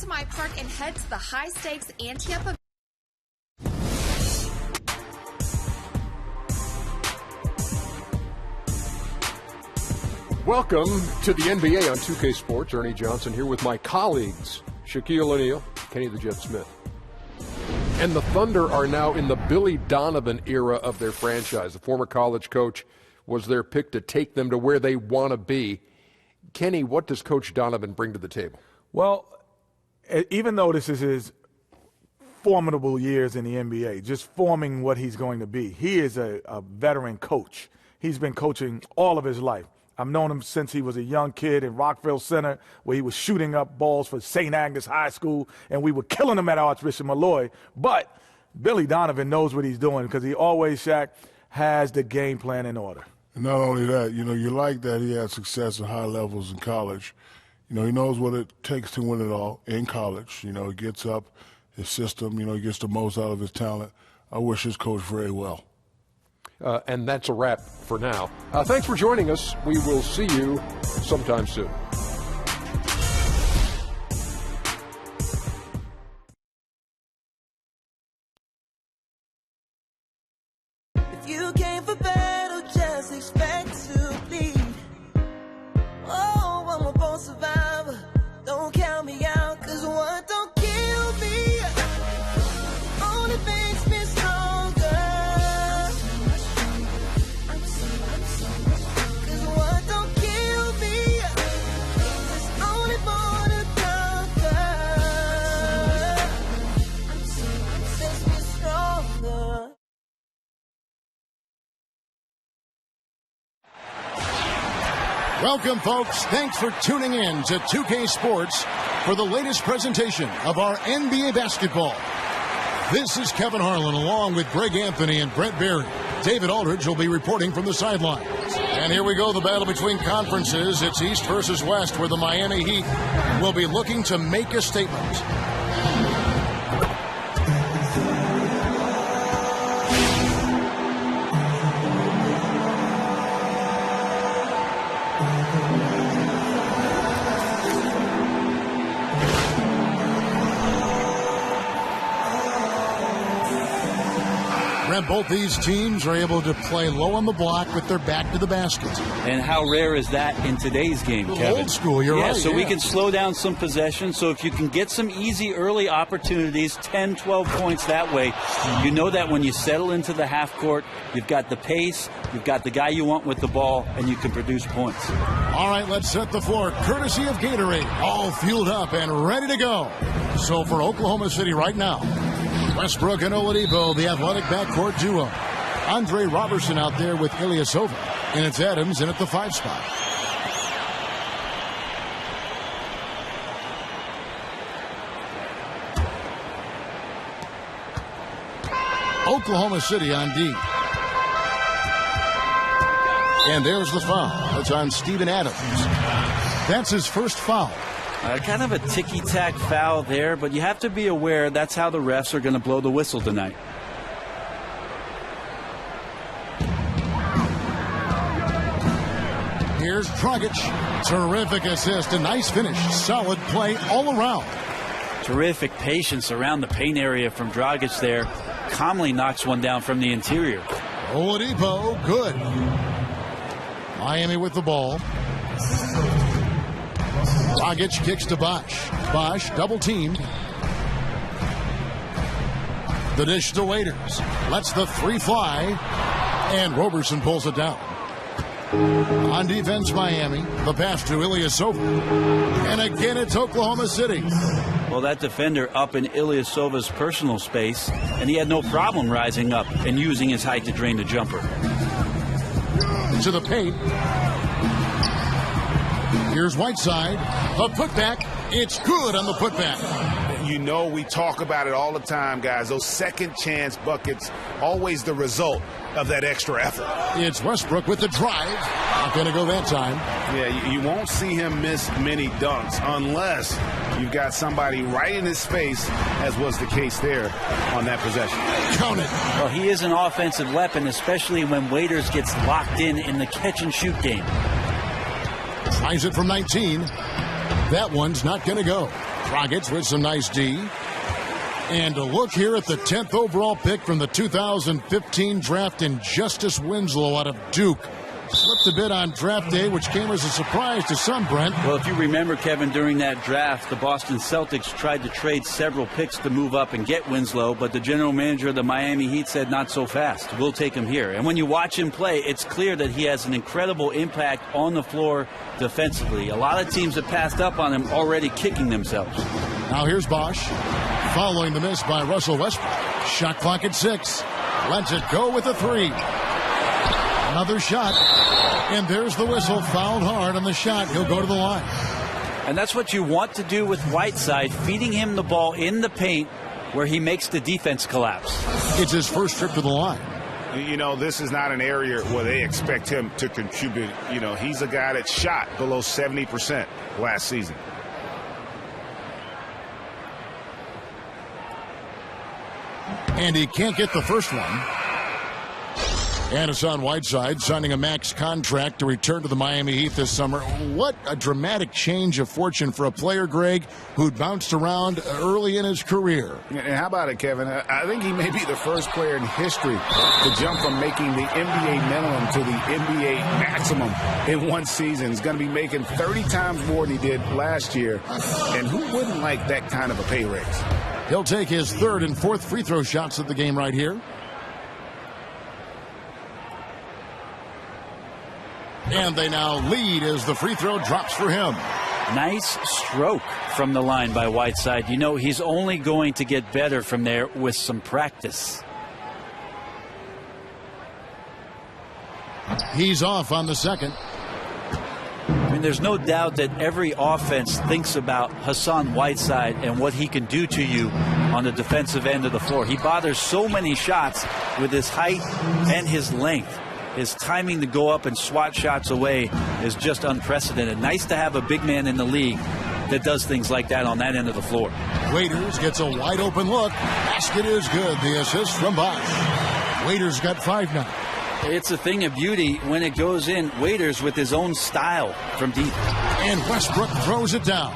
my park and head to the high-stakes Ante-Up. Welcome to the NBA on 2K Sports. Ernie Johnson here with my colleagues, Shaquille O'Neal, Kenny the Jet Smith. And the Thunder are now in the Billy Donovan era of their franchise. The former college coach was their pick to take them to where they want to be. Kenny, what does Coach Donovan bring to the table? Well, even though this is his formidable years in the NBA, just forming what he's going to be, he is a veteran coach. He's been coaching all of his life. I've known him since he was a young kid in Rockville Center, where he was shooting up balls for St. Agnes High School, and we were killing him at Archbishop Malloy. But Billy Donovan knows what he's doing because he always, Shaq, has the game plan in order. And not only that, you like that he had success at high levels in college. He knows what it takes to win it all in college. He gets up his system, he gets the most out of his talent. I wish his coach very well. And that's a wrap for now. Thanks for joining us. We will see you sometime soon. If you came for battle, just expect to bleed. Oh, I'm a born survivor. Don't count me out, 'cause what don't kill me only makes me stronger. 'Cause what don't kill me is only more to conquer. Makes me stronger. Welcome, folks. Thanks for tuning in to 2K Sports for the latest presentation of our NBA basketball. This is Kevin Harlan along with Greg Anthony and Brett Berry. David Aldridge will be reporting from the sidelines. And here we go, the battle between conferences. It's East versus West, where the Miami Heat will be looking to make a statement. Both these teams are able to play low on the block with their back to the basket. And how rare is that in today's game, Kevin? Old school, you're right. So we can slow down some possession. So if you can get some easy early opportunities, 10, 12 points that way, you know that when you settle into the half court, you've got the pace, you've got the guy you want with the ball, and you can produce points. All right, let's set the floor. Courtesy of Gatorade, all fueled up and ready to go. So for Oklahoma City right now, Westbrook and Oladipo, the athletic backcourt duo. Andre Robertson out there with Ilyasova. And it's Adams in at the 5 spot. Oklahoma City on D. And there's the foul. It's on Steven Adams. That's his first foul. Kind of a ticky-tack foul there, but you have to be aware that's how the refs are going to blow the whistle tonight. Here's Dragic. Terrific assist, a nice finish. Solid play all around. Terrific patience around the paint area from Dragic there. Calmly knocks one down from the interior. Oladipo, good. Miami with the ball. Dragic kicks to Bosh. Bosh double teamed. The dish to Waiters. Lets the 3 fly. And Roberson pulls it down. On defense, Miami. The pass to Ilyasova. And again, it's Oklahoma City. Well, that defender up in Ilyasova's personal space, and he had no problem rising up and using his height to drain the jumper. To the paint. Here's Whiteside. The putback. It's good on the putback. We talk about it all the time, guys. Those second chance buckets, always the result of that extra effort. It's Westbrook with the drive. Not going to go that time. Yeah, you won't see him miss many dunks unless you've got somebody right in his face, as was the case there on that possession. Count it. Well, he is an offensive weapon, especially when Waiters gets locked in the catch-and-shoot game. Tries it from 19. That one's not going to go. Dragic with some nice D. And a look here at the 10th overall pick from the 2015 draft in Justice Winslow out of Duke. Slipped a bit on draft day, which came as a surprise to some, Brent. Well, if you remember, Kevin, during that draft, the Boston Celtics tried to trade several picks to move up and get Winslow, but the general manager of the Miami Heat said, not so fast. We'll take him here. And when you watch him play, it's clear that he has an incredible impact on the floor defensively. A lot of teams have passed up on him already kicking themselves. Now here's Bosch, following the miss by Russell Westbrook. Shot clock at 6. Lets it go with a 3. Another shot, and there's the whistle. Fouled hard on the shot. He'll go to the line. And that's what you want to do with Whiteside, feeding him the ball in the paint where he makes the defense collapse. It's his first trip to the line. You know, this is not an area where they expect him to contribute. You know, he's a guy that shot below 70% last season. And he can't get the first one. And Hassan Whiteside signing a max contract to return to the Miami Heat this summer. What a dramatic change of fortune for a player, Greg, who'd bounced around early in his career. And how about it, Kevin? I think he may be the first player in history to jump from making the NBA minimum to the NBA maximum in one season. He's going to be making 30 times more than he did last year. And who wouldn't like that kind of a pay raise? He'll take his third and fourth free throw shots of the game right here. And they now lead as the free throw drops for him. Nice stroke from the line by Whiteside. You know, he's only going to get better from there with some practice. He's off on the second. I mean, there's no doubt that every offense thinks about Hassan Whiteside and what he can do to you on the defensive end of the floor. He bothers so many shots with his height and his length. His timing to go up and swat shots away is just unprecedented. Nice to have a big man in the league that does things like that on that end of the floor. Waiters gets a wide open look. Basket is good. The assist from Bosch. Waiters got 5 now. It's a thing of beauty when it goes in. Waiters with his own style from deep. And Westbrook throws it down.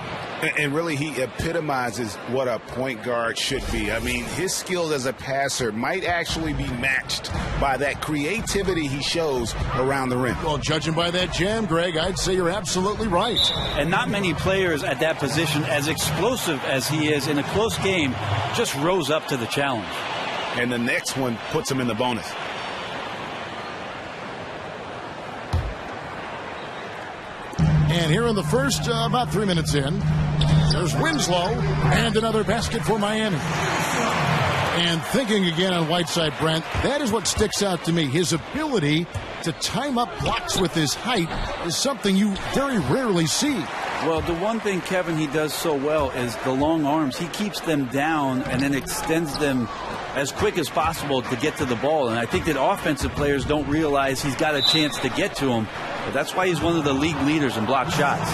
And really, he epitomizes what a point guard should be. I mean, his skills as a passer might actually be matched by that creativity he shows around the rim. Well, judging by that jam, Greg, I'd say you're absolutely right. And not many players at that position, as explosive as he is in a close game, just rose up to the challenge. And the next one puts him in the bonus. And here in the first, about 3 minutes in, there's Winslow and another basket for Miami. And thinking again on Whiteside, Brent, that is what sticks out to me. His ability to time up blocks with his height is something you very rarely see. Well, the one thing, Kevin, he does so well is the long arms. He keeps them down and then extends them as quick as possible to get to the ball. And I think that offensive players don't realize he's got a chance to get to him. But that's why he's one of the league leaders in block shots.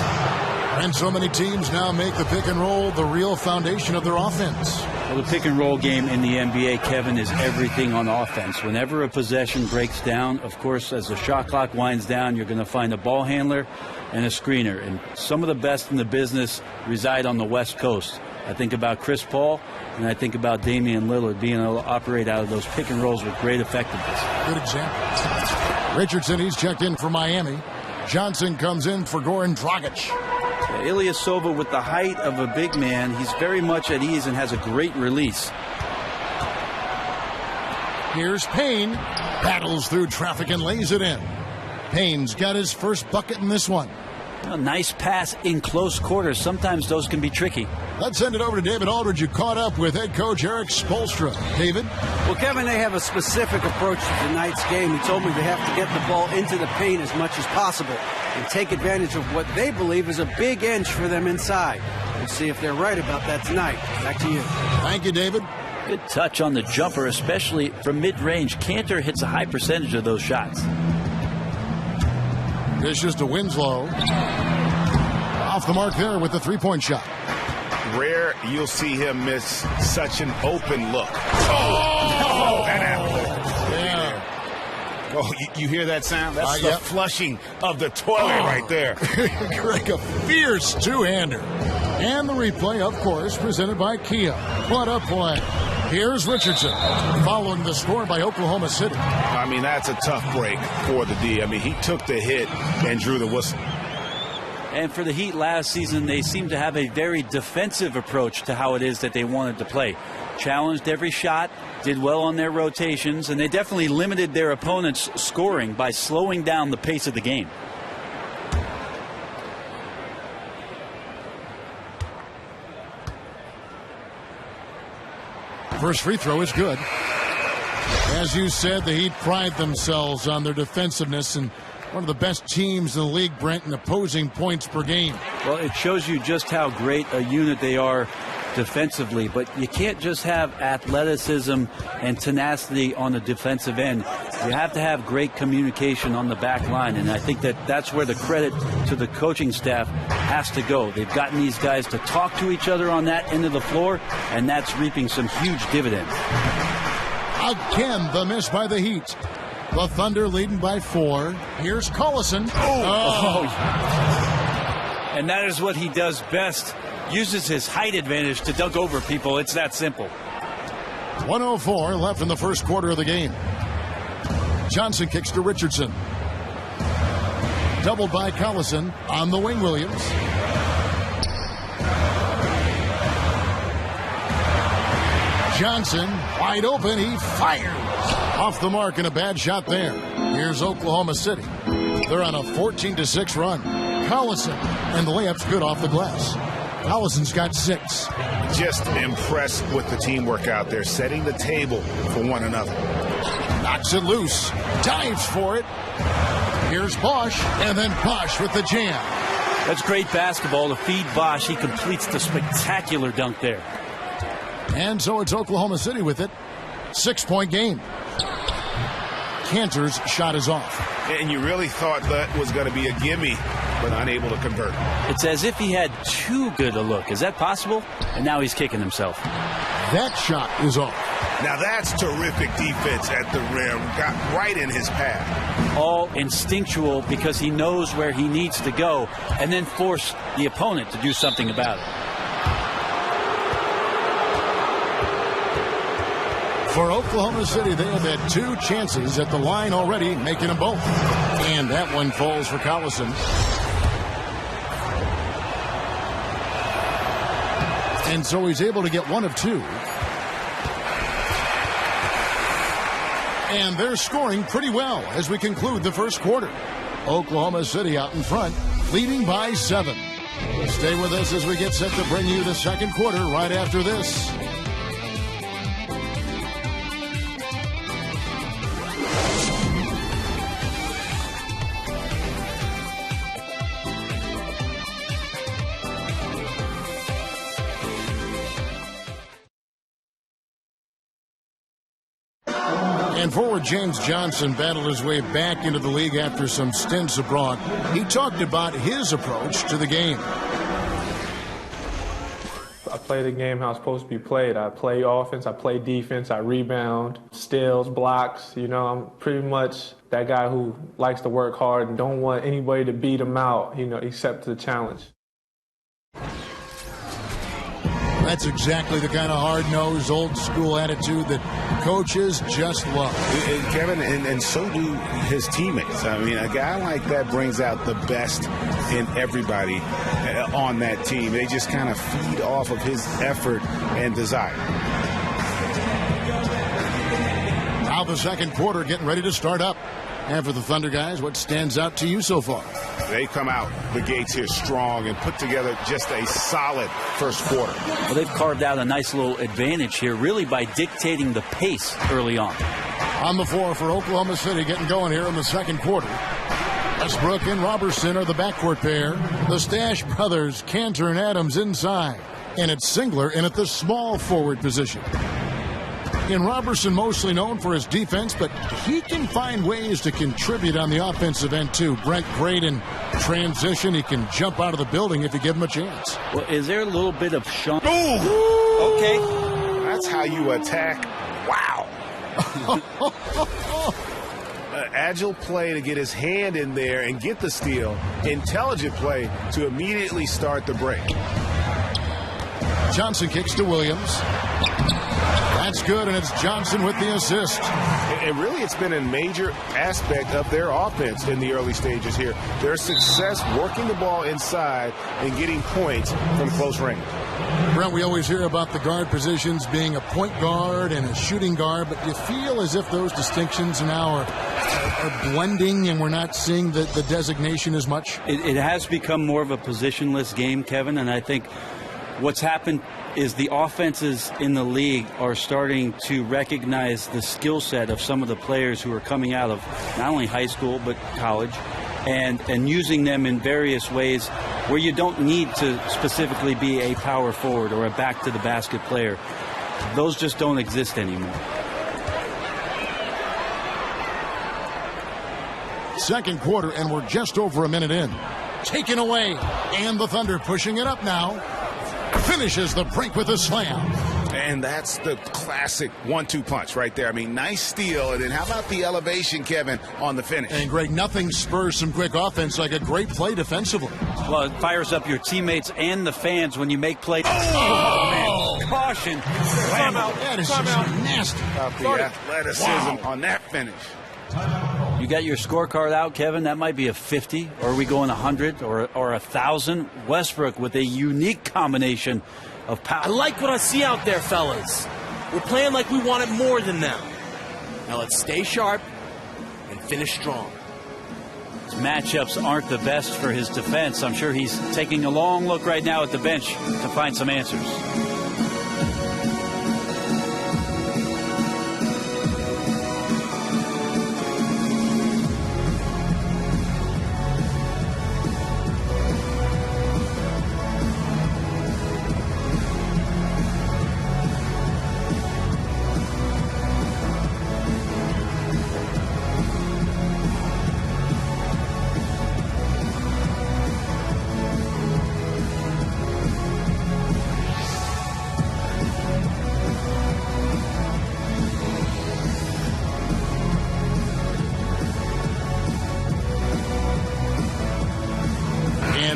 And so many teams now make the pick and roll the real foundation of their offense. Well, the pick and roll game in the NBA, Kevin, is everything on offense. Whenever a possession breaks down, of course, as the shot clock winds down, you're going to find a ball handler and a screener. And some of the best in the business reside on the West Coast. I think about Chris Paul, and I think about Damian Lillard being able to operate out of those pick and rolls with great effectiveness. Good example. Richardson, he's checked in for Miami. Johnson comes in for Goran Dragic. Ilyasova, with the height of a big man, he's very much at ease and has a great release. Here's Payne. Battles through traffic and lays it in. Payne's got his first bucket in this one. A nice pass in close quarters. Sometimes those can be tricky. Let's send it over to David Aldridge, who caught up with head coach Eric Spoelstra. David? Well, Kevin, they have a specific approach to tonight's game. He told me they have to get the ball into the paint as much as possible and take advantage of what they believe is a big inch for them inside. We'll see if they're right about that tonight. Back to you. Thank you, David. Good touch on the jumper, especially from mid-range. Cantor hits a high percentage of those shots. Dishes to Winslow. Off the mark there with the three-point shot. Rare you'll see him miss such an open look. Oh, that happened. Yeah. Oh, you hear that sound? That's the flushing of the toilet right there. Greg, a fierce two-hander. And the replay, of course, presented by Kia. What a play. Here's Richardson, following the score by Oklahoma City. I mean, that's a tough break for the D. I mean, he took the hit and drew the whistle. And for the Heat last season, they seemed to have a very defensive approach to how it is that they wanted to play. Challenged every shot, did well on their rotations, and they definitely limited their opponents' scoring by slowing down the pace of the game. First free throw is good. As you said, the Heat pride themselves on their defensiveness, and one of the best teams in the league, Brent, in opposing points per game. Well, it shows you just how great a unit they are defensively, but you can't just have athleticism and tenacity on the defensive end. You have to have great communication on the back line, and I think that that's where the credit to the coaching staff has to go. They've gotten these guys to talk to each other on that end of the floor, and that's reaping some huge dividends. Again, the miss by the Heat. The Thunder leading by 4. Here's Collison. Oh. And that is what he does best. Uses his height advantage to dunk over people. It's that simple. 1:04 left in the first quarter of the game. Johnson kicks to Richardson. Doubled by Collison on the wing, Williams. Johnson wide open. He fires. Off the mark and a bad shot there. Here's Oklahoma City. They're on a 14-6 run. Collison, and the layup's good off the glass. Collison's got 6. Just impressed with the teamwork out there, setting the table for one another. Knocks it loose. Dives for it. Here's Bosch, and then Bosch with the jam. That's great basketball to feed Bosch. He completes the spectacular dunk there. And so it's Oklahoma City with it. 6-point game. Cantor's shot is off. And you really thought that was going to be a gimme, but unable to convert. It's as if he had too good a look. Is that possible? And now he's kicking himself. That shot is off. Now that's terrific defense at the rim. Got right in his path. All instinctual because he knows where he needs to go and then force the opponent to do something about it. For Oklahoma City, they have had 2 chances at the line already, making them both. And that one falls for Collison. And so he's able to get 1 of 2. And they're scoring pretty well as we conclude the first quarter. Oklahoma City out in front, leading by 7. Stay with us as we get set to bring you the second quarter right after this. And forward James Johnson battled his way back into the league after some stints abroad. He talked about his approach to the game. I play the game how it's supposed to be played. I play offense, I play defense, I rebound, steals, blocks. You know, I'm pretty much that guy who likes to work hard and don't want anybody to beat him out, you know, except the challenge. That's exactly the kind of hard-nosed, old-school attitude that coaches just love. Kevin, and so do his teammates. I mean, a guy like that brings out the best in everybody on that team. They just kind of feed off of his effort and desire. Now the second quarter getting ready to start up. And for the Thunder guys, what stands out to you so far? They come out the gates here strong and put together just a solid first quarter. Well, they've carved out a nice little advantage here, really by dictating the pace early on. On the floor for Oklahoma City, getting going here in the second quarter. Westbrook and Robertson are the backcourt pair. The Stash brothers, Cantor and Adams inside. And it's Singler in at the small forward position. And Robertson mostly known for his defense, but he can find ways to contribute on the offensive end too. Brent, great in transition. He can jump out of the building if you give him a chance. Well, is there a little bit of Sean? Ooh! Okay. That's how you attack. Wow. Agile play to get his hand in there and get the steal. Intelligent play to immediately start the break. Johnson kicks to Williams. That's good, and it's Johnson with the assist. And really, it's been a major aspect of their offense in the early stages here. Their success working the ball inside and getting points from close range. Brent, we always hear about the guard positions being a point guard and a shooting guard, but do you feel as if those distinctions now are blending and we're not seeing the designation as much? It has become more of a positionless game, Kevin, and I think what's happened is the offenses in the league are starting to recognize the skill set of some of the players who are coming out of not only high school but college, and using them in various ways where you don't need to specifically be a power forward or a back-to-the-basket player. Those just don't exist anymore. Second quarter, and we're just over a minute in. Taken away, and the Thunder pushing it up now. Finishes the break with a slam. And that's the classic 1-2 punch right there. I mean, nice steal. And then how about the elevation, Kevin, on the finish? And, Greg, nothing spurs some quick offense like a great play defensively. Well, it fires up your teammates and the fans when you make plays. Oh, man. Caution. That is just nasty. The athleticism on that finish. You got your scorecard out, Kevin. That might be a 50, or are we going 100 or 1,000? Westbrook with a unique combination of power. I like what I see out there, fellas. We're playing like we want it more than them. Now let's stay sharp and finish strong. His matchups aren't the best for his defense. I'm sure he's taking a long look right now at the bench to find some answers.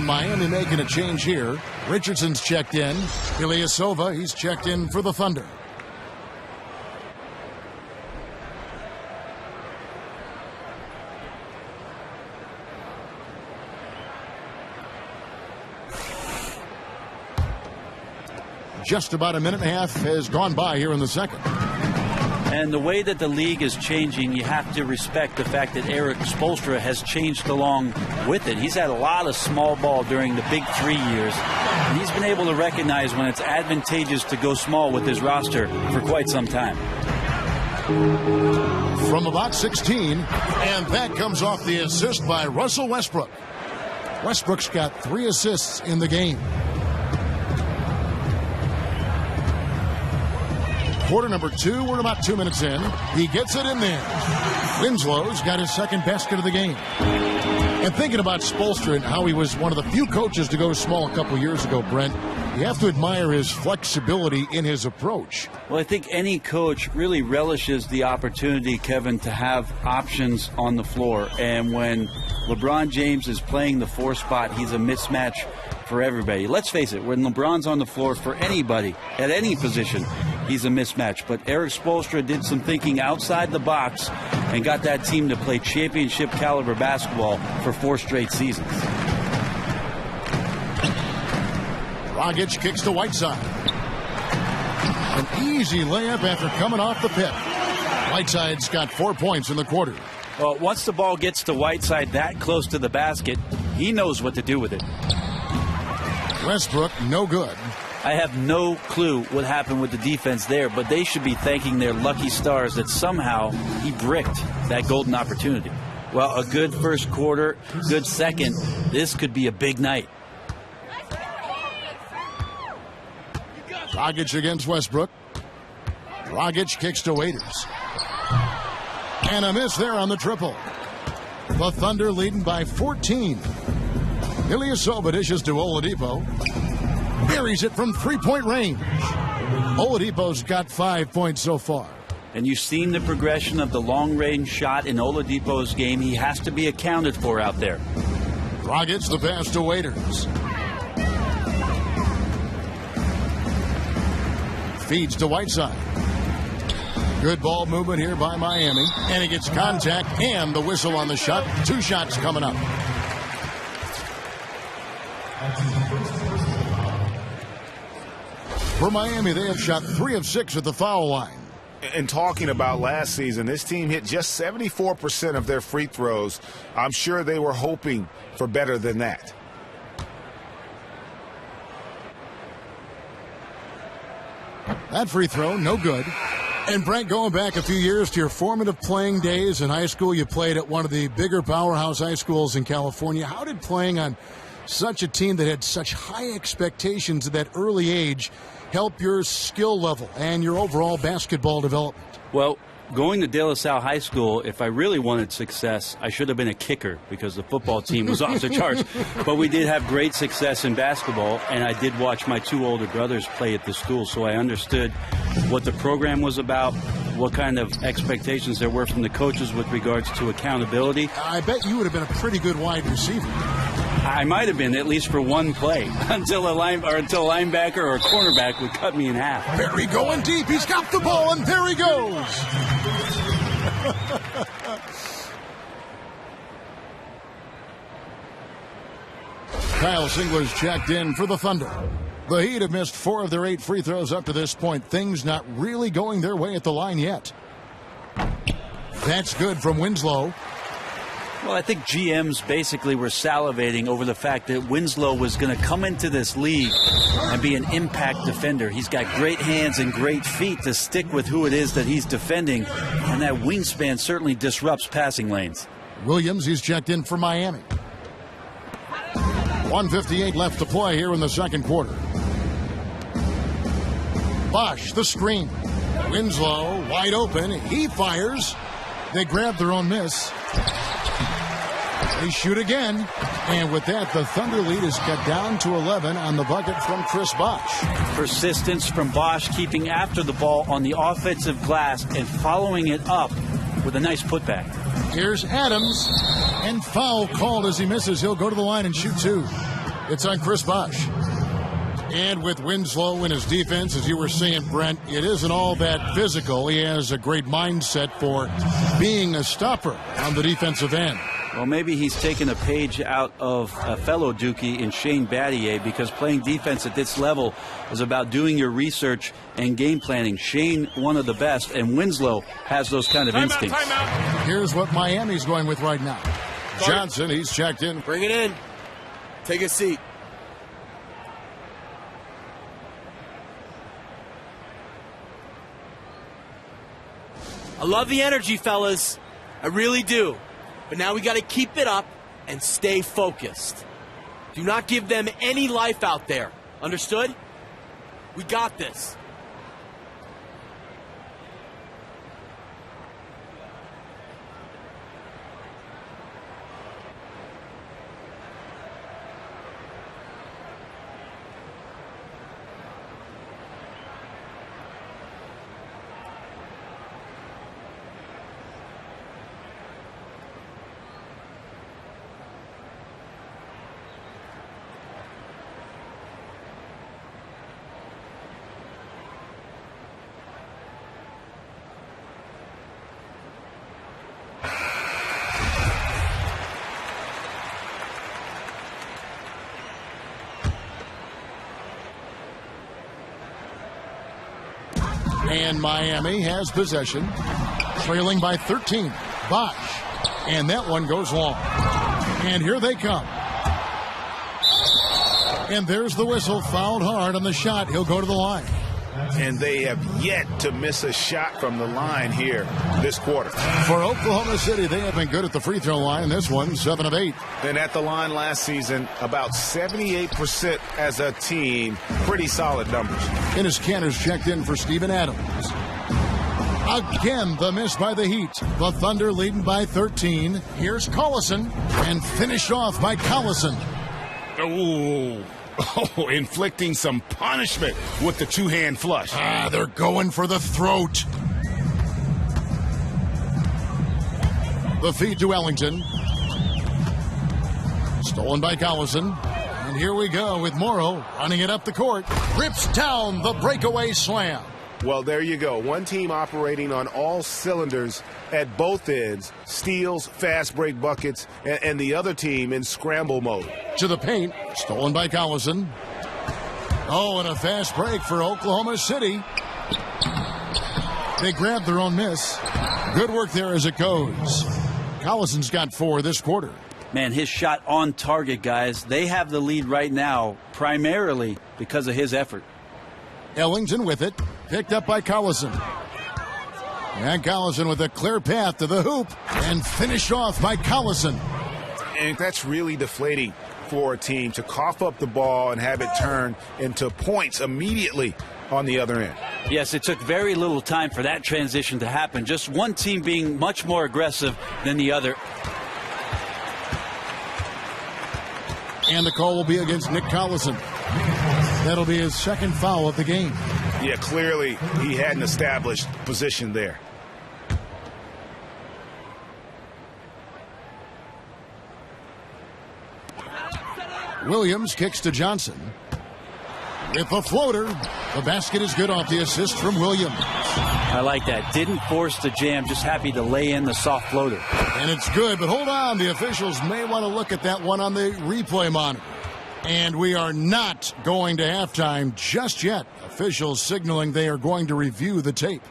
Miami making a change here. Richardson's checked in. Ilyasova, he's checked in for the Thunder. Just about a minute and a half has gone by here in the second. And the way that the league is changing, you have to respect the fact that Erik Spoelstra has changed along with it. He's had a lot of small ball during the big 3 years, and he's been able to recognize when it's advantageous to go small with his roster for quite some time. From about 16, and that comes off the assist by Russell Westbrook. Westbrook's got 3 assists in the game. Quarter number 2, we're about 2 minutes in. He gets it in there. Winslow's got his second basket of the game. And thinking about Spoelstra and how he was one of the few coaches to go small a couple years ago, Brent, you have to admire his flexibility in his approach. Well, I think any coach really relishes the opportunity, Kevin, to have options on the floor. And when LeBron James is playing the 4 spot, he's a mismatch for everybody. Let's face it, when LeBron's on the floor for anybody at any position, he's a mismatch. But Erik Spoelstra did some thinking outside the box and got that team to play championship caliber basketball for 4 straight seasons. Dragic kicks to Whiteside. An easy layup after coming off the pit. Whiteside's got 4 points in the quarter. Well, once the ball gets to Whiteside that close to the basket, he knows what to do with it. Westbrook, no good. I have no clue what happened with the defense there, but they should be thanking their lucky stars that somehow he bricked that golden opportunity. Well, a good first quarter, good second. This could be a big night. Dragic against Westbrook. Dragic kicks to Waiters. And a miss there on the triple. The Thunder leading by 14. Ilyasova dishes to Oladipo. Buries it from 3-point range. Oladipo's got 5 points so far. And you've seen the progression of the long-range shot in Oladipo's game. He has to be accounted for out there. Dragic the pass to Waiters. Feeds to Whiteside. Good ball movement here by Miami. And he gets contact and the whistle on the shot. 2 shots coming up. For Miami, they have shot 3 of 6 at the foul line. And talking about last season, this team hit just 74% of their free throws. I'm sure they were hoping for better than that. That free throw, no good. And Brent, going back a few years to your formative playing days in high school, you played at one of the bigger powerhouse high schools in California. How did playing on such a team that had such high expectations at that early age help your skill level and your overall basketball development? Well, going to De La Salle High School, if I really wanted success, I should have been a kicker because the football team was off the charts. But we did have great success in basketball, and I did watch my 2 older brothers play at the school, so I understood what the program was about, what kind of expectations there were from the coaches with regards to accountability. I bet you would have been a pretty good wide receiver. I might have been, at least for one play, until a linebacker or a cornerback would cut me in half. Barry going deep. He's got the ball, and there he goes. Kyle Singler's checked in for the Thunder. The Heat have missed 4 of their 8 free throws up to this point. Things not really going their way at the line yet. That's good from Winslow. Well, I think GMs basically were salivating over the fact that Winslow was going to come into this league and be an impact defender. He's got great hands and great feet to stick with who it is that he's defending, and that wingspan certainly disrupts passing lanes. Williams, he's checked in for Miami. 1:58 left to play here in the second quarter. Bosch, the screen. Winslow, wide open. He fires. They grab their own miss. They shoot again. And with that, the Thunder lead is cut down to 11 on the bucket from Chris Bosch. Persistence from Bosch, keeping after the ball on the offensive glass and following it up with a nice putback. Here's Adams. And foul called as he misses. He'll go to the line and shoot 2. It's on Chris Bosch. And with Winslow in his defense, as you were saying, Brent, it isn't all that physical. He has a great mindset for being a stopper on the defensive end. Well, maybe he's taken a page out of a fellow Dookie in Shane Battier, because playing defense at this level is about doing your research and game planning. Shane, one of the best, and Winslow has those kind of instincts. Here's what Miami's going with right now. Johnson, he's checked in. Bring it in. Take a seat. I love the energy, fellas. I really do. But now we got to keep it up and stay focused. Do not give them any life out there. Understood? We got this. And Miami has possession, trailing by 13. Bosch. And that one goes long. And here they come. And there's the whistle, fouled hard on the shot. He'll go to the line. And they have yet to miss a shot from the line here this quarter. For Oklahoma City, they have been good at the free throw line. This one, 7 of 8. And at the line last season, about 78% as a team. Pretty solid numbers. Enes Kanter's checked in for Steven Adams. Again, the miss by the Heat. The Thunder leading by 13. Here's Collison, and finished off by Collison. Oh, inflicting some punishment with the two-hand flush. They're going for the throat. The feed to Ellington. Stolen by Collison. And here we go with Morrow running it up the court. Rips down the breakaway slam. Well, there you go. One team operating on all cylinders at both ends, steals, fast break buckets, and the other team in scramble mode. To the paint, stolen by Collison. Oh, and a fast break for Oklahoma City. They grabbed their own miss. Good work there as it goes. Collison's got 4 this quarter. Man, his shot on target, guys. They have the lead right now, primarily because of his effort. Ellington with it, picked up by Collison. And Collison with a clear path to the hoop, and finished off by Collison. And that's really deflating for a team to cough up the ball and have it turn into points immediately on the other end. Yes, it took very little time for that transition to happen. Just one team being much more aggressive than the other. And the call will be against Nick Collison. That'll be his second foul of the game. Yeah, clearly he hadn't established position there. Williams kicks to Johnson. With a floater, the basket is good off the assist from Williams. I like that. Didn't force the jam, just happy to lay in the soft floater. And it's good, but hold on. The officials may want to look at that one on the replay monitor. And we are not going to halftime just yet. Officials signaling they are going to review the tape.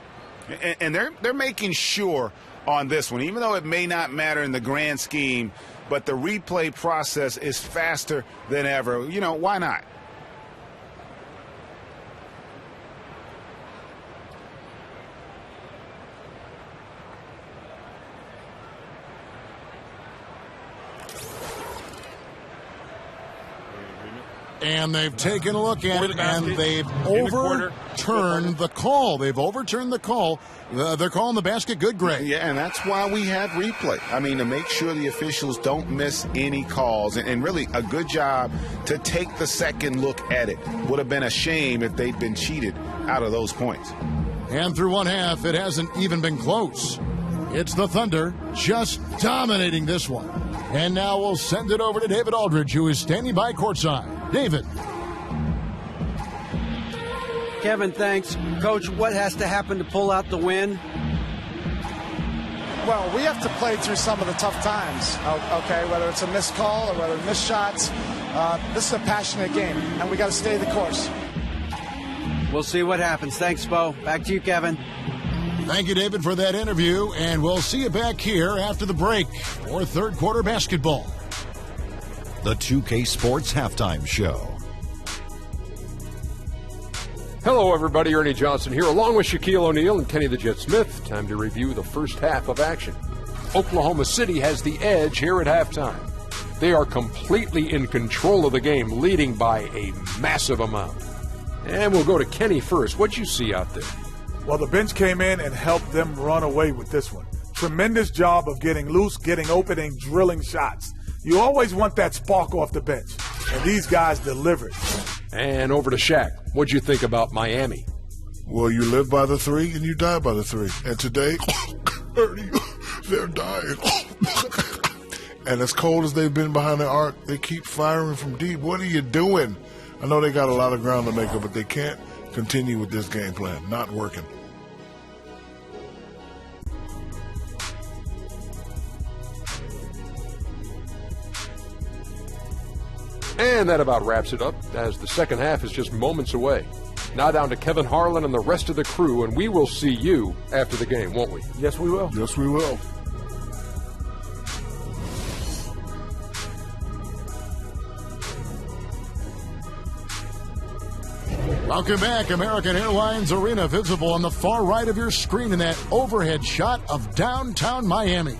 And they're making sure on this one, even though it may not matter in the grand scheme, but the replay process is faster than ever. You know, why not? And they've taken a look at it, and they've overturned the call. They've overturned the call. They're calling the basket good, Greg. Yeah, and that's why we have replay. I mean, to make sure the officials don't miss any calls. And really, a good job to take the second look at it. Would have been a shame if they'd been cheated out of those points. And through one half, it hasn't even been close. It's the Thunder just dominating this one. And now we'll send it over to David Aldridge, who is standing by courtside. David. Kevin, thanks. Coach, what has to happen to pull out the win? Well, we have to play through some of the tough times, okay, whether it's a missed call or whether missed shots. This is a passionate game, and we got to stay the course. We'll see what happens. Thanks, Bo. Back to you, Kevin. Thank you, David, for that interview, and we'll see you back here after the break for third quarter basketball. The 2K Sports Halftime Show. Hello, everybody. Ernie Johnson here, along with Shaquille O'Neal and Kenny the Jet Smith. Time to review the first half of action. Oklahoma City has the edge here at halftime. They are completely in control of the game, leading by a massive amount. And we'll go to Kenny first. What'd you see out there? Well, the bench came in and helped them run away with this one. Tremendous job of getting loose, getting open, and drilling shots. You always want that spark off the bench, and these guys delivered. And over to Shaq. What'd you think about Miami? Well, you live by the three and you die by the three. And today, they're dying. And as cold as they've been behind the arc, they keep firing from deep. What are you doing? I know they got a lot of ground to make up, but they can't continue with this game plan. Not working. And that about wraps it up, as the second half is just moments away. Now down to Kevin Harlan and the rest of the crew, and we will see you after the game, won't we? Yes, we will. Yes, we will. Welcome back. American Airlines Arena, visible on the far right of your screen in that overhead shot of downtown Miami.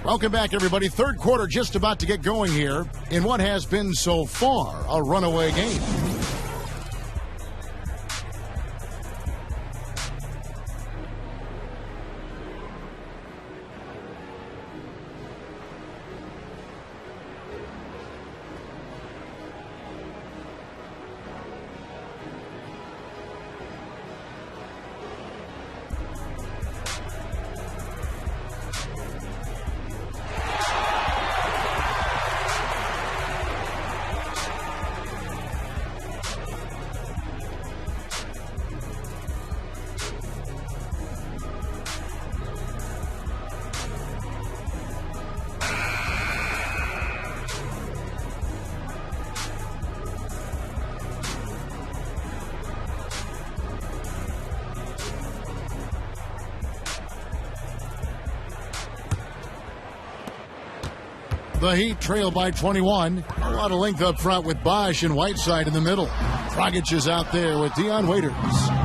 Welcome back, everybody. Third quarter just about to get going here in what has been so far a runaway game. The Heat trail by 21. A lot of length up front with Bosch and Whiteside in the middle. Dragic is out there with Dion Waiters.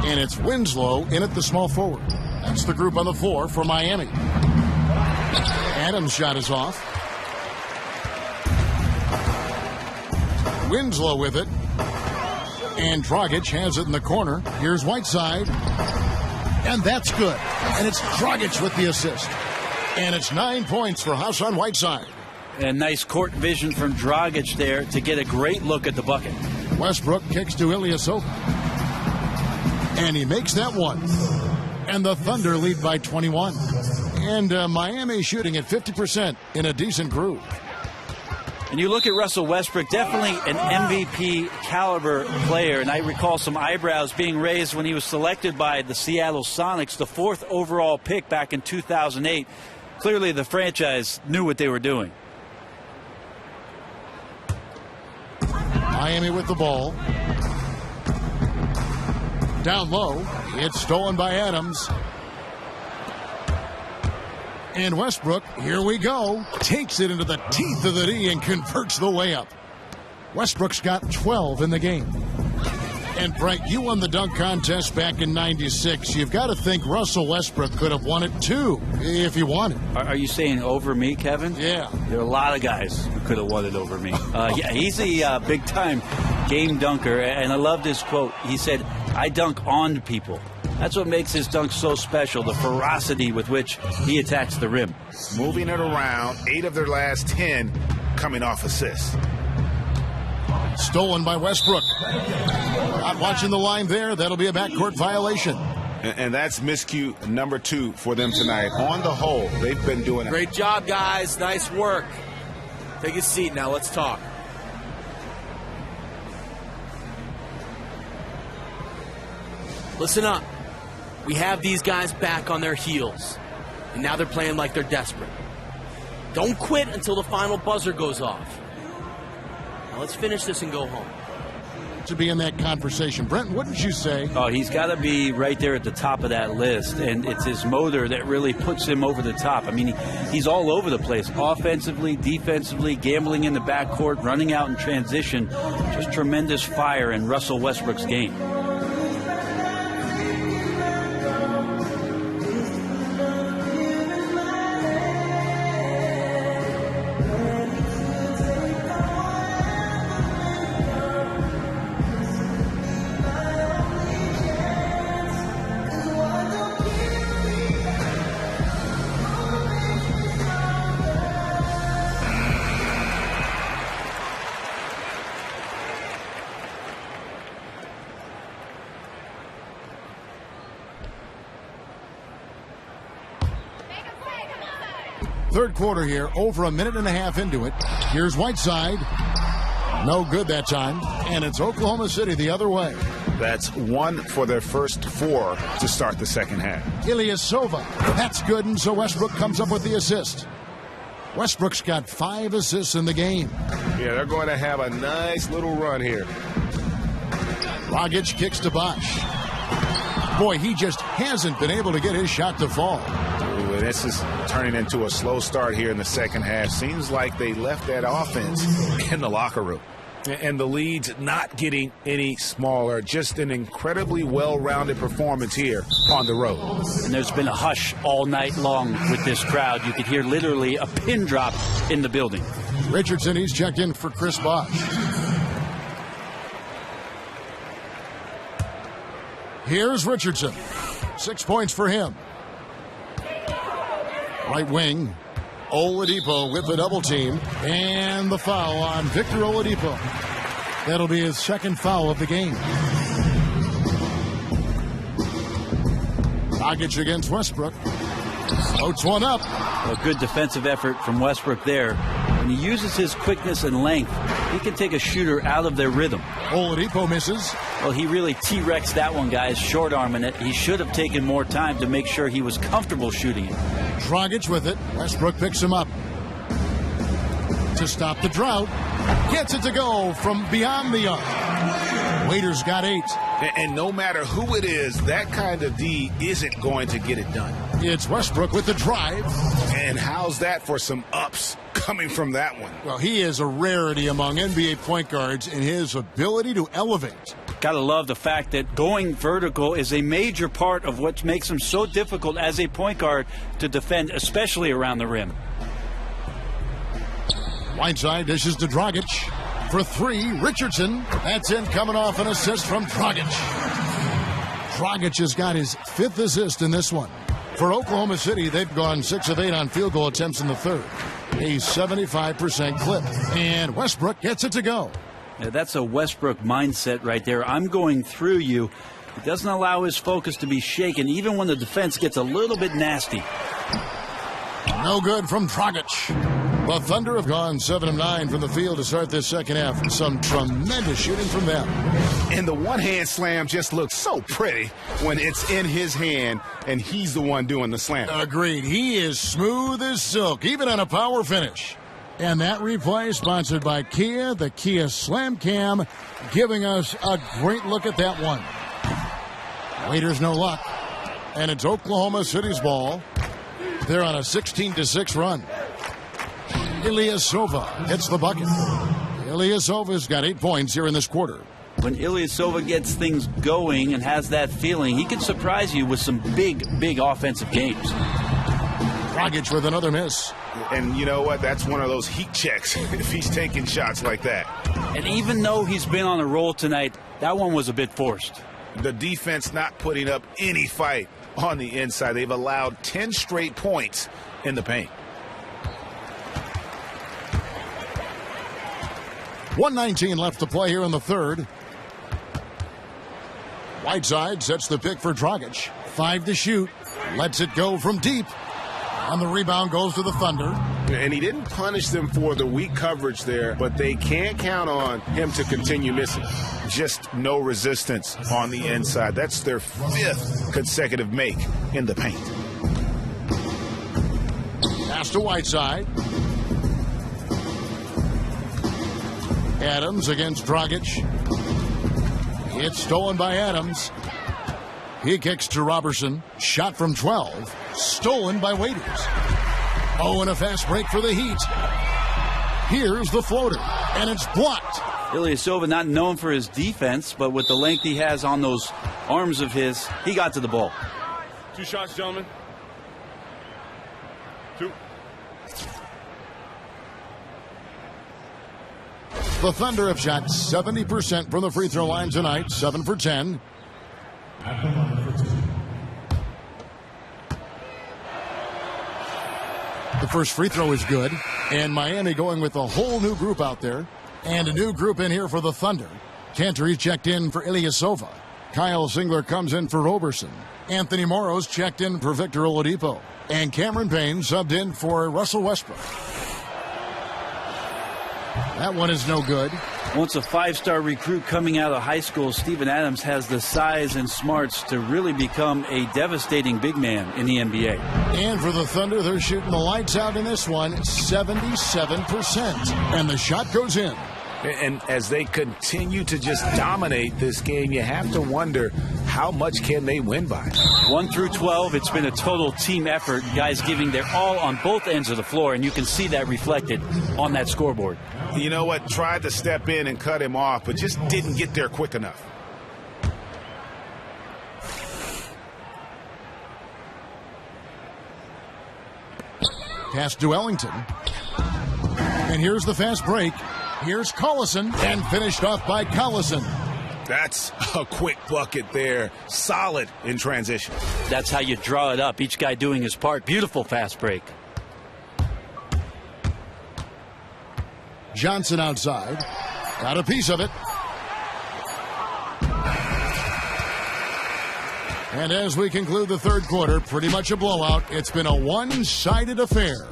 And it's Winslow in at the small forward. That's the group on the floor for Miami. Adams' shot is off. Winslow with it. And Dragic has it in the corner. Here's Whiteside. And that's good. And it's Dragic with the assist. And it's 9 points for Hassan Whiteside. And nice court vision from Dragic there to get a great look at the bucket. Westbrook kicks to Ilyasova. And he makes that one. And the Thunder lead by 21. And Miami shooting at 50% in a decent groove. And you look at Russell Westbrook, definitely an MVP caliber player. And I recall some eyebrows being raised when he was selected by the Seattle Sonics, the 4th overall pick back in 2008. Clearly the franchise knew what they were doing. Miami with the ball. Down low. It's stolen by Adams. And Westbrook, here we go, takes it into the teeth of the D and converts the layup. Westbrook's got 12 in the game. And Brett, you won the dunk contest back in '96. You've got to think Russell Westbrook could have won it too, if he wanted. Are you saying over me, Kevin? Yeah. There are a lot of guys who could have won it over me. Yeah, he's a big-time game dunker, and I love this quote. He said, "I dunk on people." That's what makes his dunk so special, the ferocity with which he attacks the rim. Moving it around, 8 of their last 10 coming off assists. Stolen by Westbrook. Not watching the line there. That'll be a backcourt violation. And that's miscue number 2 for them tonight. On the whole, they've been doing it. Great job, guys. Nice work. Take a seat now. Let's talk. Listen up. We have these guys back on their heels. And now they're playing like they're desperate. Don't quit until the final buzzer goes off. Now let's finish this and go home. To be in that conversation. Brent, wouldn't you say? Oh, he's got to be right there at the top of that list, and it's his motor that really puts him over the top. I mean, he's all over the place, offensively, defensively, gambling in the backcourt, running out in transition. Just tremendous fire in Russell Westbrook's game. Third quarter here, over a minute and a half into it. Here's Whiteside. No good that time. And it's Oklahoma City the other way. That's 1 for their first 4 to start the second half. Ilyasova. That's good, and so Westbrook comes up with the assist. Westbrook's got 5 assists in the game. Yeah, they're going to have a nice little run here. Dragic kicks to Bosch. Boy, he just hasn't been able to get his shot to fall. Ooh, this is turning into a slow start here in the second half. Seems like they left that offense in the locker room. And the lead's not getting any smaller. Just an incredibly well-rounded performance here on the road. And there's been a hush all night long with this crowd. You could hear literally a pin drop in the building. Richardson, he's checked in for Chris Bosh. Here's Richardson. 6 points for him. Right wing. Oladipo with the double team. And the foul on Victor Oladipo. That'll be his second foul of the game. Dragic against Westbrook. Floats one up. A good defensive effort from Westbrook there. When he uses his quickness and length, he can take a shooter out of their rhythm. Oladipo misses. Well, he really T-Rexed that one, guys, short-arming it. He should have taken more time to make sure he was comfortable shooting it. Dragic with it. Westbrook picks him up. To stop the drought. Gets it to go from beyond the arc. Waiters got 8. And no matter who it is, that kind of D isn't going to get it done. It's Westbrook with the drive. And how's that for some ups coming from that one? Well, he is a rarity among NBA point guards in his ability to elevate. Gotta love the fact that going vertical is a major part of what makes him so difficult as a point guard to defend, especially around the rim. Whiteside dishes to Dragic. For three, Richardson. That's in, coming off an assist from Dragic. Dragic has got his 5th assist in this one. For Oklahoma City, they've gone 6 of 8 on field goal attempts in the third. A 75% clip. And Westbrook gets it to go. Yeah, that's a Westbrook mindset right there. I'm going through you. It doesn't allow his focus to be shaken, even when the defense gets a little bit nasty. No good from Dragic. The Thunder have gone 7 of 9 from the field to start this second half. Some tremendous shooting from them. And the one-hand slam just looks so pretty when it's in his hand and he's the one doing the slam. Agreed. He is smooth as silk, even on a power finish. And that replay sponsored by Kia, the Kia Slam Cam, giving us a great look at that one. Raiders no luck. And it's Oklahoma City's ball. They're on a 16-6 run. Ilyasova hits the bucket. Ilyasova's got 8 points here in this quarter. When Ilyasova gets things going and has that feeling, he can surprise you with some big, big offensive games. Dragic with another miss. And you know what? That's one of those heat checks if he's taking shots like that. And even though he's been on a roll tonight, that one was a bit forced. The defense not putting up any fight on the inside. They've allowed 10 straight points in the paint. 1:19 left to play here in the third. Whiteside sets the pick for Dragic. 5 to shoot. Lets it go from deep. And the rebound goes to the Thunder. And he didn't punish them for the weak coverage there, but they can't count on him to continue missing. Just no resistance on the inside. That's their 5th consecutive make in the paint. Pass to Whiteside. Adams against Dragic. It's stolen by Adams. He kicks to Robertson. Shot from 12. Stolen by Waiters. Oh, and a fast break for the Heat. Here's the floater, and it's blocked. Ilyasova not known for his defense, but with the length he has on those arms of his, he got to the ball. 2 shots, gentlemen. 2. The Thunder have shot 70% from the free throw line tonight, 7 for 10. The first free throw is good, and Miami going with a whole new group out there, and a new group in here for the Thunder. Cantor checked in for Ilyasova. Kyle Singler comes in for Roberson. Anthony Morrow's checked in for Victor Oladipo, and Cameron Payne subbed in for Russell Westbrook. That one is no good. Once a 5-star recruit coming out of high school, Steven Adams has the size and smarts to really become a devastating big man in the NBA. And for the Thunder, they're shooting the lights out in this one, 77%. And the shot goes in. And as they continue to just dominate this game, you have to wonder, how much can they win by? 1 through 12, it's been a total team effort. Guys giving their all on both ends of the floor, and you can see that reflected on that scoreboard. You know what? Tried to step in and cut him off, but just didn't get there quick enough. Pass to Ellington. And here's the fast break. Here's Collison, and finished off by Collison. That's a quick bucket there. Solid in transition. That's how you draw it up. Each guy doing his part. Beautiful fast break. Johnson outside. Got a piece of it. And as we conclude the third quarter, pretty much a blowout. It's been a one-sided affair.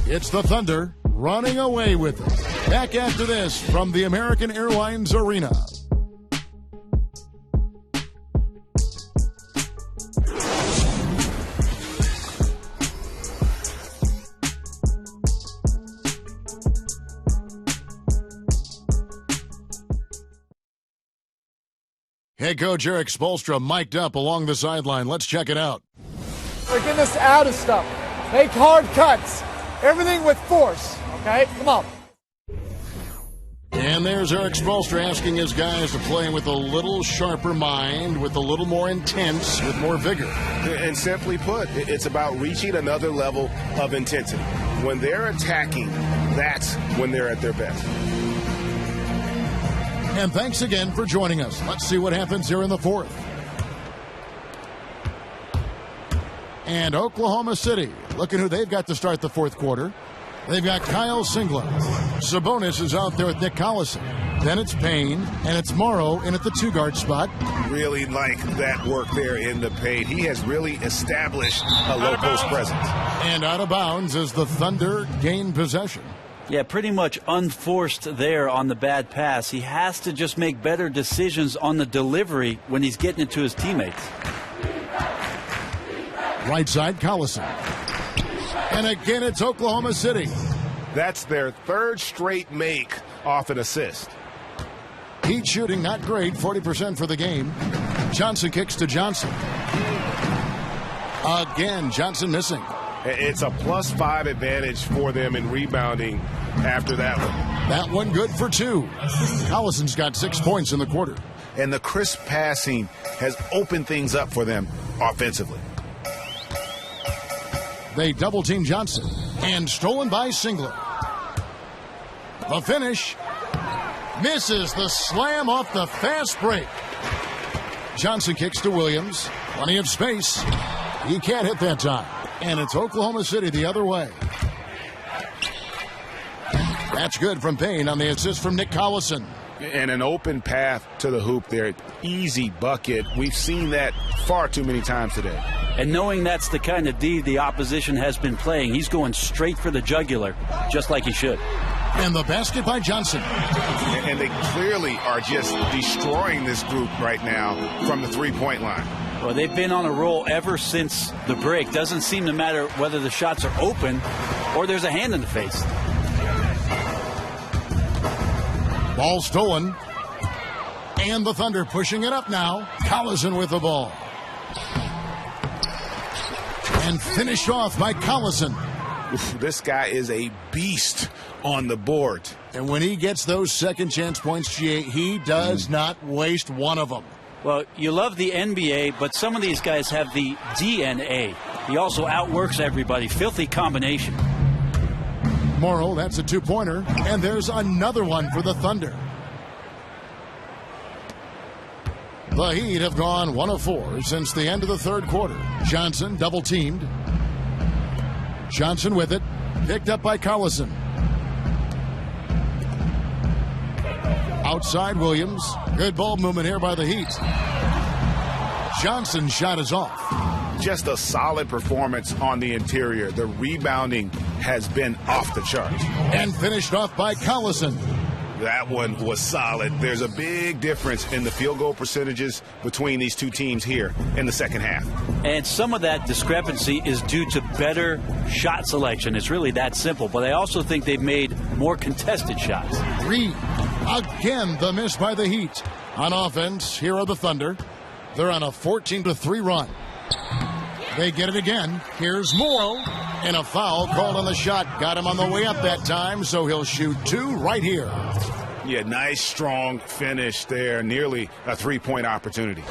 It's the Thunder running away with it. Back after this from the American Airlines Arena. Head coach Eric Spoelstra mic'd up along the sideline. Let's check it out. They're getting us out of stuff. Make hard cuts. Everything with force, okay? Come on. And there's Eric Spoelstra asking his guys to play with a little sharper mind, with a little more intense, with more vigor. And simply put, it's about reaching another level of intensity. When they're attacking, that's when they're at their best. And thanks again for joining us. Let's see what happens here in the fourth. And Oklahoma City, looking who they've got to start the fourth quarter. They've got Kyle Singler. Sabonis is out there with Nick Collison. Then it's Payne, and it's Morrow in at the two-guard spot. Really like that work there in the paint. He has really established a low-post presence. And out of bounds as the Thunder gain possession. Yeah, pretty much unforced there on the bad pass. He has to just make better decisions on the delivery when he's getting it to his teammates. Right side, Collison. And again, it's Oklahoma City. That's their third straight make off an assist. Heat shooting not great, 40% for the game. Johnson kicks to Johnson. Again, Johnson missing. It's a +5 advantage for them in rebounding after that one. That one good for 2. Collison's got 6 points in the quarter. And the crisp passing has opened things up for them offensively. They double-team Johnson. And stolen by Singler. The finish. Misses the slam off the fast break. Johnson kicks to Williams. Plenty of space. He can't hit that time. And it's Oklahoma City the other way. That's good from Payne on the assist from Nick Collison. And an open path to the hoop there. Easy bucket. We've seen that far too many times today. And knowing that's the kind of D the opposition has been playing, he's going straight for the jugular, just like he should. And the basket by Johnson. And they clearly are just destroying this group right now from the three-point line. Well, they've been on a roll ever since the break. Doesn't seem to matter whether the shots are open or there's a hand in the face. Ball stolen. And the Thunder pushing it up now. Collison with the ball. And finished off by Collison. This guy is a beast on the board. And when he gets those second chance points, he does not waste one of them. Well, you love the NBA, but some of these guys have the DNA. He also outworks everybody. Filthy combination. Morrow, that's a two-pointer. And there's another one for the Thunder. The Heat have gone 1 of 4 since the end of the third quarter. Johnson double-teamed. Johnson with it. Picked up by Collison. Outside Williams. Good ball movement here by the Heat. Johnson's shot is off. Just a solid performance on the interior. The rebounding has been off the charts. And finished off by Collison. That one was solid. There's a big difference in the field goal percentages between these two teams here in the second half. And some of that discrepancy is due to better shot selection. It's really that simple. But I also think they've made more contested shots. Reed. Again, the miss by the Heat. On offense, here are the Thunder. They're on a 14-3 run. They get it again. Here's Morrow. And a foul called on the shot. Got him on the way up that time, so he'll shoot 2 right here. Yeah, nice, strong finish there. Nearly a three-point opportunity.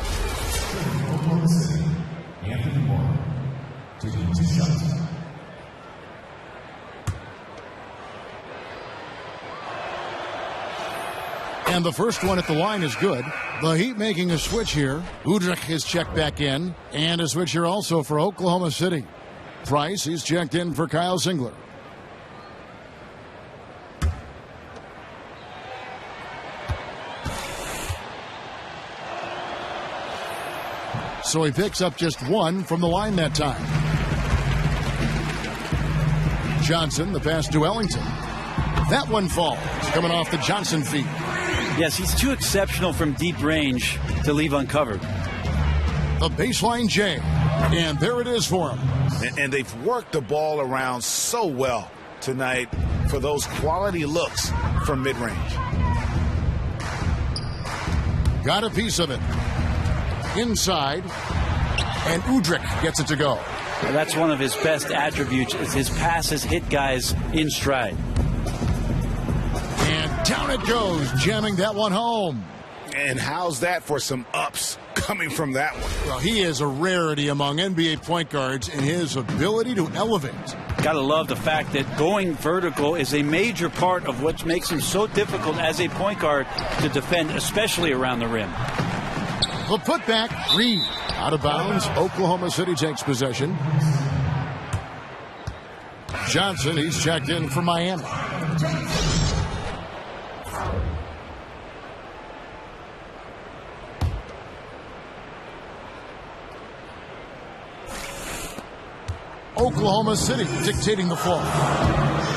And the first one at the line is good. The Heat making a switch here. Udrich is checked back in. And a switch here also for Oklahoma City. Price, he's checked in for Kyle Singler. So he picks up just 1 from the line that time. Johnson, the pass to Ellington. That one falls, coming off the Johnson feet. Yes, he's too exceptional from deep range to leave uncovered. The baseline J, and there it is for him. And they've worked the ball around so well tonight for those quality looks from mid-range. Got a piece of it. Inside, and Udrich gets it to go. That's one of his best attributes, is his passes hit guys in stride. And down it goes, jamming that one home. And how's that for some ups coming from that one? Well, he is a rarity among NBA point guards in his ability to elevate. Gotta love the fact that going vertical is a major part of what makes him so difficult as a point guard to defend, especially around the rim. The putback, Reed. Out of bounds, Oklahoma City takes possession. Johnson, he's checked in for Miami. Oklahoma City dictating the flow.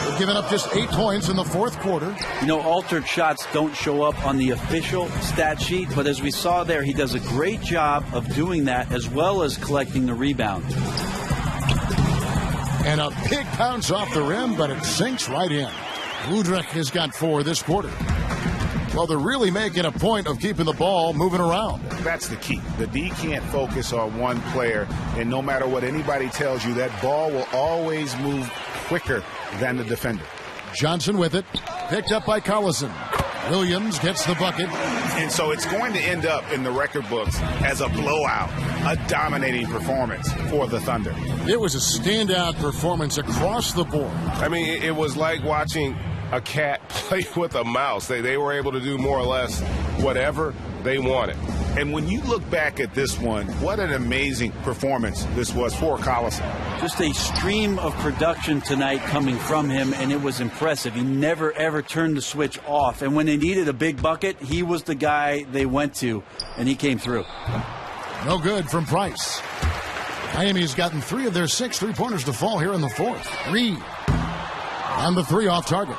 They've given up just 8 points in the fourth quarter. You know, altered shots don't show up on the official stat sheet, but as we saw there, he does a great job of doing that as well as collecting the rebound. And a big bounce off the rim, but it sinks right in. Udrich has got 4 this quarter. Well, they're really making a point of keeping the ball moving around. That's the key. The D can't focus on one player, and no matter what anybody tells you, that ball will always move quicker than the defender. Johnson with it, picked up by Collison. Williams gets the bucket. And so it's going to end up in the record books as a blowout, a dominating performance for the Thunder. It was a standout performance across the board. I mean, it was like watching a cat play with a mouse. They were able to do more or less whatever they wanted. And when you look back at this one, what an amazing performance this was for Collison. Just a stream of production tonight coming from him, and it was impressive. He never, ever turned the switch off. And when they needed a big bucket, he was the guy they went to, and he came through. No good from Price. Miami's gotten 3 of their 6 3-pointers to fall here in the fourth. Reed on the 3 off target.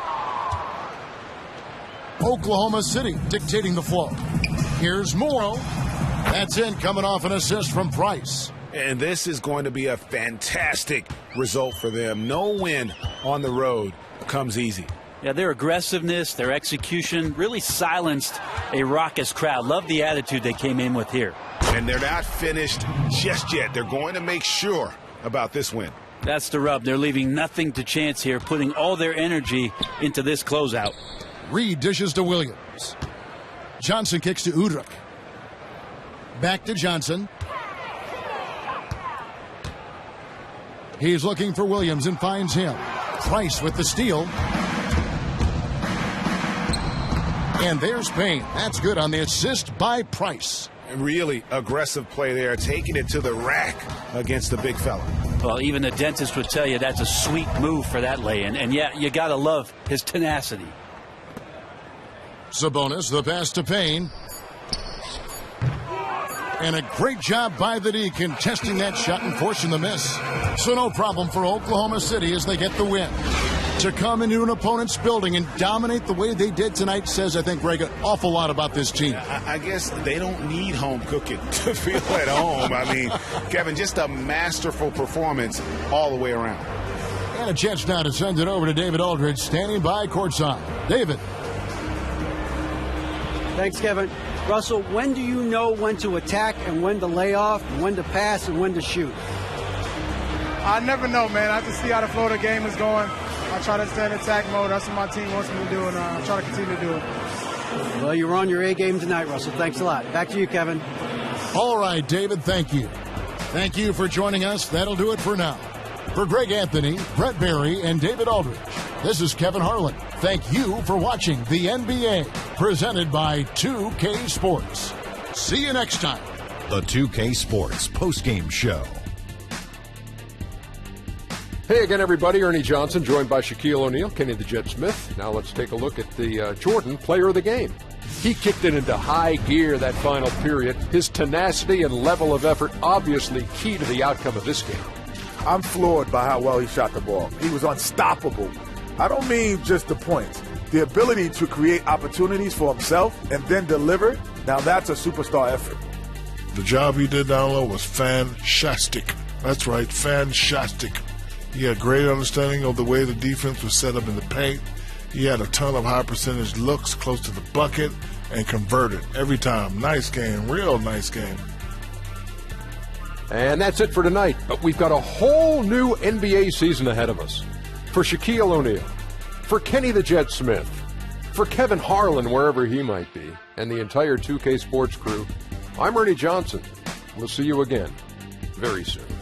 Oklahoma City dictating the flow. Here's Morrow. That's in, coming off an assist from Price. And this is going to be a fantastic result for them. No win on the road comes easy. Yeah, their aggressiveness, their execution really silenced a raucous crowd. Love the attitude they came in with here. And they're not finished just yet. They're going to make sure about this win. That's the rub. They're leaving nothing to chance here, putting all their energy into this closeout. Reed dishes to Williams. Johnson kicks to Udrich. Back to Johnson. He's looking for Williams and finds him. Price with the steal. And there's Payne. That's good on the assist by Price. Really aggressive play there, taking it to the rack against the big fella. Well, even the dentist would tell you that's a sweet move for that lay-in. And yeah, you got to love his tenacity. Sabonis, the pass to Payne. And a great job by the D contesting that shot and forcing the miss. So no problem for Oklahoma City as they get the win. To come into an opponent's building and dominate the way they did tonight says, I think, Greg, an awful lot about this team. I guess they don't need home cooking to feel at home. I mean, Kevin, just a masterful performance all the way around. And a chance now to send it over to David Aldridge, standing by courtside. David. Thanks, Kevin. Russell, when do you know when to attack and when to lay off, and when to pass and when to shoot? I never know, man. I have to see how the flow of the game is going. I try to stay in attack mode. That's what my team wants me to do, and I try to continue to do it. Well, you're on your A game tonight, Russell. Thanks a lot. Back to you, Kevin. All right, David, thank you. Thank you for joining us. That'll do it for now. For Greg Anthony, Brett Barry, and David Aldridge, this is Kevin Harlan. Thank you for watching the NBA, presented by 2K Sports. See you next time. The 2K Sports Postgame Show. Hey again, everybody. Ernie Johnson, joined by Shaquille O'Neal, Kenny the Jet Smith. Now let's take a look at the Jordan Player of the Game. He kicked it into high gear that final period. His tenacity and level of effort obviously key to the outcome of this game. I'm floored by how well he shot the ball. He was unstoppable. I don't mean just the points. The ability to create opportunities for himself and then deliver, now that's a superstar effort. The job he did down low was fantastic. That's right, fantastic. He had great understanding of the way the defense was set up in the paint. He had a ton of high percentage looks close to the bucket and converted every time. Nice game, real nice game. And that's it for tonight. But we've got a whole new NBA season ahead of us. For Shaquille O'Neal, for Kenny the Jet Smith, for Kevin Harlan, wherever he might be, and the entire 2K Sports crew, I'm Ernie Johnson. We'll see you again very soon.